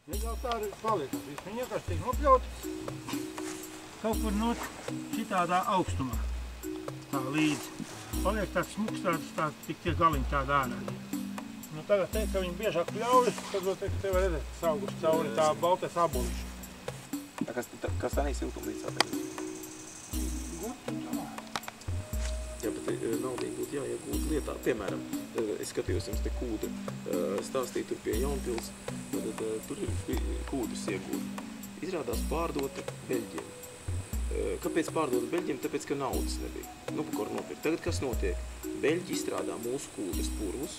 Nedaudz tā arī paliek tas viss. Viņi vienkārši tiek nopļauti kaut kur no šitādā augstumā. Tā līdzi. Paliek tāds smuks, tik tie galiņi tāda ārā. Nu tagad teikt, ka viņi biežāk pļauj, tad te var redzēt saugus cauri tā baltais aboliši. Kas tā nīs siltumnīcā tagad? Guti un tā. Jā, bet naudīgi būtu jāiegūt lietā. Piemēram, es skatījos jums te kūdu stāstīt tur pie Jaunpils, tad tur ir kūdus iegūt. Izrādās pārdota Beļģiem. Kāpēc pārdota Beļģiem? Tāpēc, ka naudas nebija. Nu, pa kur nopirkt. Tagad kas notiek? Beļģi izstrādā mūsu kūdas purvus,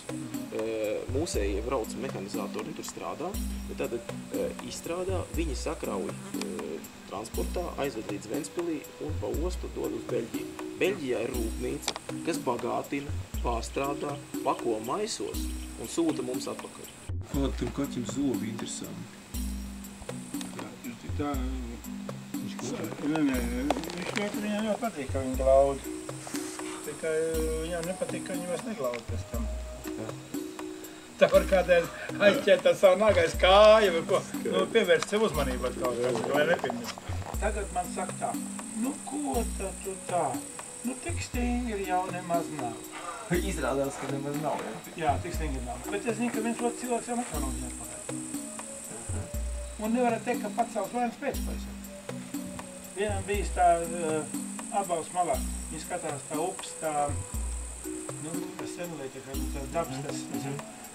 mūsējie brauc mehanizātori, tur strādā, bet tad izstrādā, viņi sakrauj transportā, aizved līdz Ventspilī un pa ostu dod uz Beļģiju. Beļģijā ir rūpnīca, kas bagātina, pārstrādā, pako maisos un sūta mums atpakaļ. Kāda tam kaķim zobi interesanti? Tā, viņš viņam jau patīk, ka viņi glaud. Tikai viņam nepatīk, ka viņi vairs neglaud pēc tam. Tā var kādēļ aizķēt tā savu nagais kāju vai ko, pievērst sev uzmanību kaut kāds, vai nepirmies. Tagad man saka tā, nu ko tad tu tā? Nu tik stingri jau nemaz nav. Izrādās, ka nemaz nav, jā? Jā, tik stingri nav. Bet es zinu, ka viens otrs cilvēks jau nekā nav nepagaid. Un nevarat teikt, ka pats savs vainas pēcpaisam. Vienam bijis tā abals malā. Viņi skatās tā ups, tā, nu, tas senlieta, kā tā dabas, tas,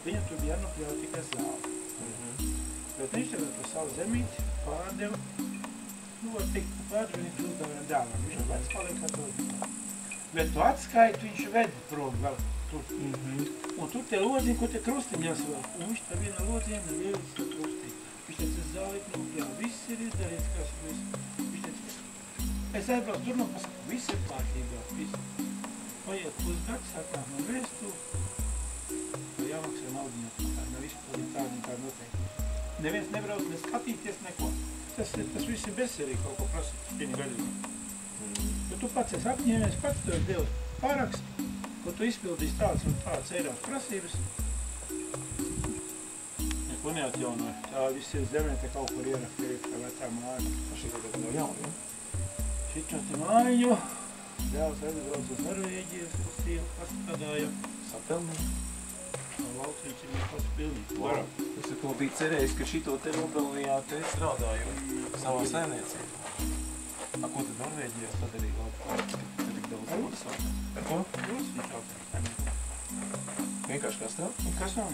viņam tur bija jānopļaut tikai zāli. Bet viņš tagad par savu zemīti pārdeva, nu, var teikt, pārdeva viņu kļūdaviem dēlam. Viņš jau vairs paliek kā to. Bet tu atskaitu viņš ved prom vēl tur. Un tur tie lodziņi, ko tie krustiņi jāsvēl. Un viņš tā viena lodziņa nevielīdz to krustiņu. Viņš teica, es zālīt nopļauju, viss ir izdarīts, kas viss. Es aizbraucu tur, nu pasaku, viss ir kārtībā, viss. Paiet pusgads, atnāk no vēstu, jāmaksā naudiņu atpakaļ, nav izpildīt tādu un tādu noteikumus. Neviens nebrauc ne skatīties neko. Tas viss ir bezcerīgi kaut ko prasīt, viņa gadījumā. Jo tu pats esi apņēmies, pats tu esi devis parakstu, ko tu izpildīsi tāds un tāds Eiropas prasības. Neko neatjaunoja. Tā viss ir zemē, te kaut kur ierakstīja, kā vecā māja. Šī tagad nav jauna, ja? Šito te māju, dēls aizbrauc uz Norvēģijas, uz Sīvu pastrādāja. Sapelnīja. Lauciņš ir pats pilnīgi. Wow. Es to biju cerējis, ka šito te nopelnījāt te strādājot savā saimniecībā. A, ko tad Norvēģijā sadarīja labi? Tik daudz maksā? Ar ko? Jūs viņš apkārt. Vienkārši kā strād? Kas nav?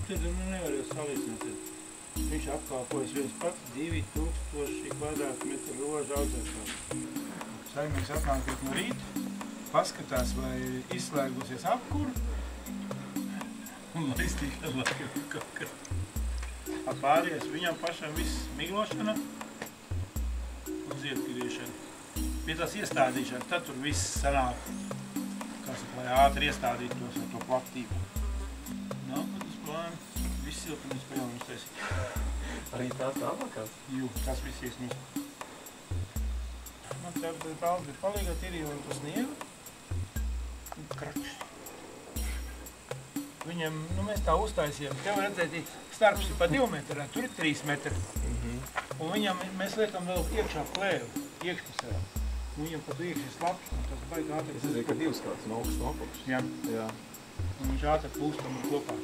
Tad nevar jau salīdzināt. Viņš apkalpojas viens pats 2000 kvadrātmetru rožu audzēšanu. Saimnieks atnākiet no rīta, paskatās, vai izslēgusies apkuru, un laistīšana laikam kaut kas. Pārējais viņam pašam viss miglošana un ziedpiriešana. Pie tās iestādīšanas, tad tur viss sanāk, lai ātri iestādītos ar to platību. Nav, kad uz plānu. Viss siltumnīca pa jaunu uztaisīt. Arī tās tālākās? Jū, tas viss iesnīs. Man tā daudz ir palīgāt ir jau to sniegu un kračs. Viņam, nu mēs tā uztaisījām, te var redzēt, starps ir pa 2 metri, tur ir 3 metri. Un viņam, mēs liekam vēl iekšā klēvu, iekšpusē. Un viņam pat iekšā slapš, un tas baigi ātri. Es nezinu, ka 2 kāds no augstu apakšas. Jā. Un viņš ātri pūstam un klopā.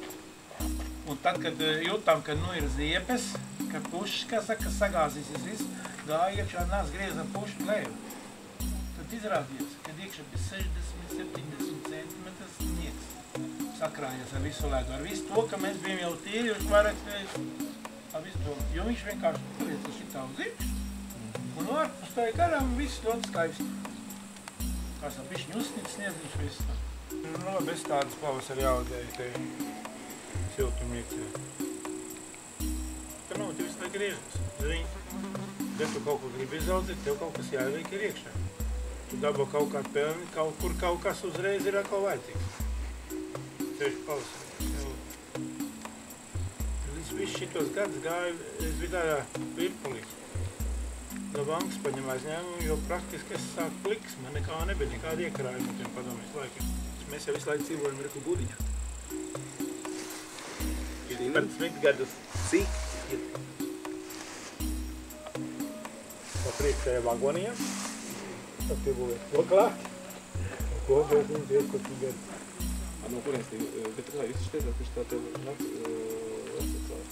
Un tad, kad jūtam, ka nu ir ziepes, ka pušas, kā saka, sagāzīsies viss, gāja iekšā nāc griezam pušu klēvu. Tad izrādījās, kad iekšā bija 60-70 centimetrs sniegs. Sakrājies ar visu ledu, ar visu to, ka mēs bijām jau tīrījuši vairāk spējas. Ar visu to, jo viņš vienkārši paliec šitā uz iekšu. Un ārpus tā garām viss ļoti skaisti. Kā sā bišķiņ uzsnīt sniedziņš viss. Nu, bez tādas pavasari jāaudēja te siltumnīcā. Ka nav, tu visu laiku griežas. Zini, ja tu kaut ko gribi izaudzīt, tev kaut kas jāieliek ir iekšā. Tu dabā kaut kādu pelni, kaut kur kaut kas uzreiz ir atkal vajadzīgs. Ceļš pavasarī. Līdz viss šitos gadus gāju, es biju tādā virpulī. No bankas paņem aizņēmumu, jo praktiski es sāku pliks, man nekā nebija, nekāda iekrājuma tiem padomjas laikiem. Mēs jau visu laiku dzīvojam reku gudiņu. 11 gadus. Cik? šit. Pa priekšējā vagoniem. Tad piebūvēt loklāk. Kopēc un tiek, ko tu gari. No kurienes tie, bet kā jūs teicāt, ka tā tev atsacās?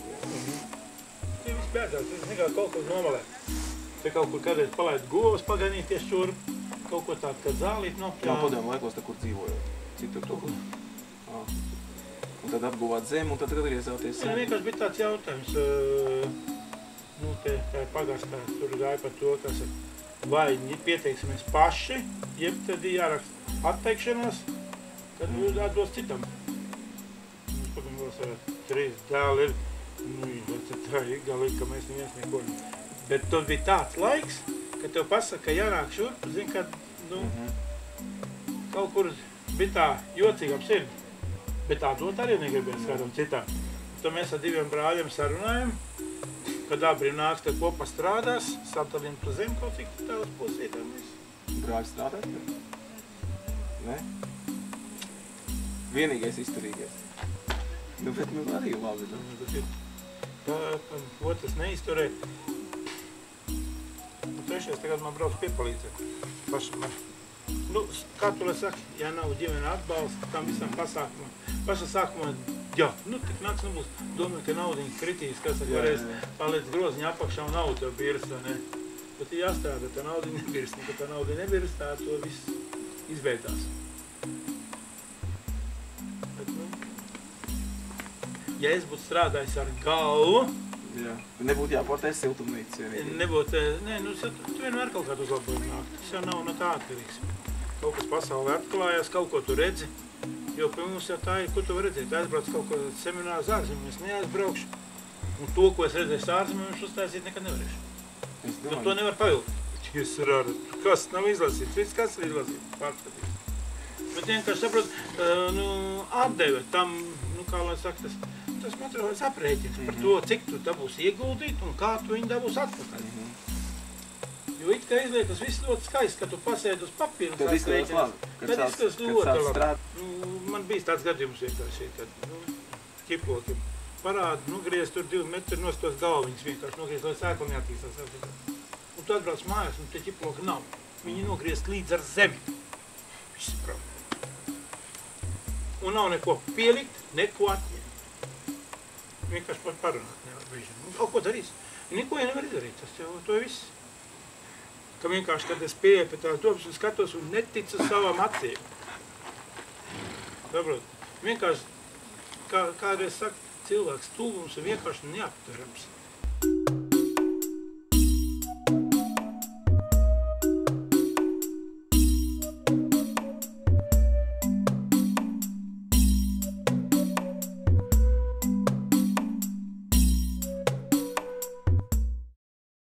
Tie viss bēdzās, tas nekā kaut kur nomalē. Te kaut kur kādreiz palaid govas paganīties šurp, kaut ko tādu, kad zālīt nopļāva. Jā, padomu laikos, tā kur dzīvojot. Citur to kur? Un tad apguvāt zemi, un tad atgriezāties. Jā, vienkārši bija tāds jautājums, nu, te pagastā, tur gāja par to, kas vai pieteiksimies paši, jeb tad jāraksta atteikšanās, kad atdos citam. Mums, padomos, 3 dēli ir, nu, tā ir galīgi, ka mēs neviens neko. Bet tur bija tāds laiks, ka tev pasaka, ka jānāk šurp, zin, ka, nu, kaut kur bija tā jocīga ap sirdi. Bet tā dot arī negribēs kādam citām. Tad mēs ar 2 brāļiem sarunājam, kad abri nāks te kopā strādās, sadalījam to zemi kaut cik tās pusītām visu. Brāļi strādāt? Ne? Vienīgais izturīgais. Nu, bet nu arī labi. Otrs neizturē. Trešais tagad man brauc piepalīdzēt. Pašam. Nu, kā tu lai saki, ja nav ģimene atbalsta tam visam pasākumam. Pašā sākumā, jā, nu tik nāks nebūs. Domāju, ka naudiņa kritīs, kas varēs paliec groziņa apakšā un nav tev birs, vai ne? Bet ir jāstrādā, tā naudiņa nebirs, un kad tā naudiņa nebirs, tā to viss izbeidzās. Bet, nu, ja es būtu strādājis ar galvu, jā. Nebūtu jāportēs siltumnīcas vienīgi. Nebūtu, nē, nu, tu vienmēr kaut kādu uzlabojumu nāk. Tas jau nav no tā atkarīgs. Kaut kas pasaulē atklājās, kaut ko tu redzi. Jo pie mums jau tā ir, ko tu var redzēt. Aizbrauc kaut ko semināru ārzemēm, es neaizbraukšu. Un to, ko es redzēšu ārzemēm, viņš uztaisīt nekad nevarēšu. Jo to nevar pavilkt. Es rādu, kas nav izlasīts, viss kas ir izlasīts, pārskatīt. Bet vienkārši saprot, nu, atdeve tam, nu, kā lai saka, tas materiālais aprēķins par to, cik tu dabūsi ieguldīt un kā tu viņu dabūsi atpakaļ. Jo it kā izliekas viss ļoti skaisti, kad tu pasēdi uz papīru un tad izskatās labi. Tad izskatās ļoti labi. Nu, man bija tāds gadījums vienkārši, kad, nu, ķiploki parāda, nogriez tur 2 metri nostos galviņas vienkārši nogriez, lai sēkla neattīstās. Un tu atbrauc mājās un te ķiploki nav. Viņi nogriez līdz ar zemi. Viss prāt. Un nav neko pielikt, neko atņemt. Vienkārši pat parunāt nevar brīžam. Un kaut ko darīs. Neko jau nevar izdarīt, tas jau to viss. Ka vienkārši, kad es pieeju pie tās domas un skatos un neticu savām acīm. Saprot? Vienkārši, kādreiz saka, cilvēks tuvums ir vienkārši neaptverams.